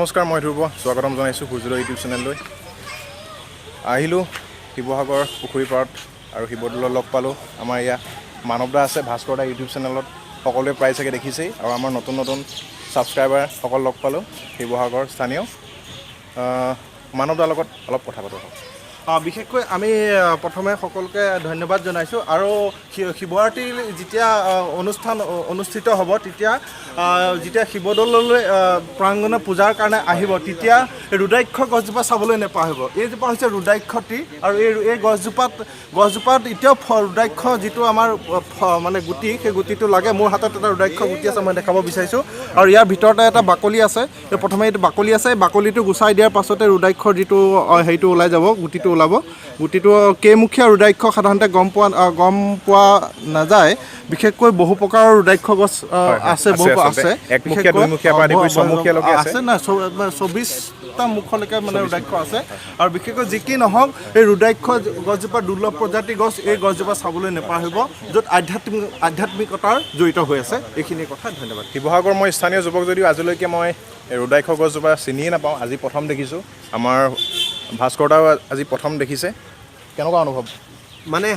নমস্কাৰ, মই ধ্ৰুৱ স্বাগতম জনাইছোঁ সূৰ্যোদয় ইউটিউব চেনেললৈ। আহিলোঁ শিৱসাগৰ পুখুৰী পাৰত আৰু শিৱদৌলত লগ পালোঁ। আমাৰ ইয়াত মানৱ দা আছে, ভাস্কৰ দা ইউটিউব চেনেলত সকলোৱে প্ৰায় চাগে দেখিছেই। আৰু আমাৰ নতুন নতুন ছাবস্ক্ৰাইবাৰসকল লগ পালোঁ শিৱসাগৰ স্থানীয়। মানৱ দাৰ লগত অলপ কথা পাতোঁ। বিশেষকৈ আমি প্ৰথমে সকলোকে ধন্যবাদ জনাইছোঁ। আৰু শিৱৰাত্ৰিৰ যেতিয়া অনুষ্ঠান অনুষ্ঠিত হ'ব, তেতিয়া যেতিয়া শিৱদৌললৈ প্ৰাংগণে পূজাৰ কাৰণে আহিব, তেতিয়া ৰুদ্ৰাক্ষ গছজোপা চাবলৈ নোপোৱা হ'ব। এইজোপা হৈছে ৰুদ্ৰাক্ষ টি, আৰু এই গছজোপাত এতিয়াও ৰুদ্ৰাক্ষ যিটো আমাৰ মানে গুটি, সেই গুটিটো লাগে। মোৰ হাতত এটা ৰুদ্ৰাক্ষ গুটি আছে, মই দেখাব বিচাৰিছোঁ। আৰু ইয়াৰ ভিতৰতে এটা বাকলি আছে। প্ৰথমে এইটো বাকলি আছে, বাকলিটো গুচাই দিয়াৰ পাছতে ৰুদ্ৰাক্ষৰ যিটো হেৰিটো ওলাই যাব, গুটিটো ওলাব। গুটিটো কেইমুখীয়া ৰুদ্ৰাক্ষ সাধাৰণতে গম পোৱা নাযায়। বিশেষকৈ বহু প্ৰকাৰৰ ৰুদ্ৰাক্ষ গছ আছে, আছে না 24টা মুখলৈকে মানে ৰুদ্ৰাক্ষ আছে। আৰু বিশেষকৈ যি কি নহওক, এই ৰুদ্ৰাক্ষ গছজোপা দুৰ্লভ প্ৰজাতিৰ গছ। এই গছজোপা চাবলৈ নোপোৱা হ'ব, য'ত আধ্যাত্মিকতাৰ জড়িত হৈ আছে। এইখিনি কথা ধন্যবাদ। শিৱসাগৰ মই স্থানীয় যুৱক যদিও আজিলৈকে মই ৰুদ্ৰাক্ষ গছজোপা চিনিয়ে নাপাওঁ, আজি প্ৰথম দেখিছোঁ। আমাৰ ভাস্কৰ দাও আজি প্ৰথম দেখিছে। কেনেকুৱা অনুভৱ? মানে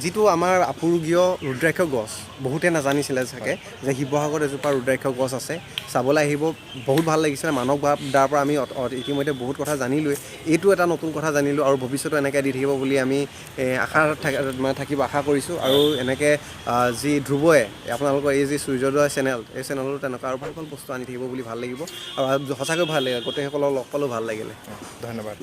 যিটো আমাৰ আপুৰুগীয় ৰুদ্ৰাক্ষ গছ, বহুতে নাজানিছিলে চাগে যে শিৱসাগৰত এজোপা ৰুদ্ৰাক্ষ গছ আছে। চাবলৈ আহিব, বহুত ভাল লাগিছিলে। মানৱ দাৰ পৰা আমি ইতিমধ্যে বহুত কথা জানিলোৱেই। এইটো এটা নতুন কথা জানিলোঁ, আৰু ভৱিষ্যতে এনেকৈ দি থাকিব বুলি আমি আশা কৰিছোঁ। আৰু এনেকৈ যি ধ্ৰুৱই আপোনালোকৰ এই যি সূৰ্যোদয় চেনেল, এই চেনেলতো তেনেকুৱা আৰু ভাল ভাল বস্তু আনি থাকিব বুলি ভাল লাগিব। আৰু সঁচাকৈ ভাল লাগিলে, গোটেইসকলক লগ পালেও ভাল লাগিলে। ধন্যবাদ।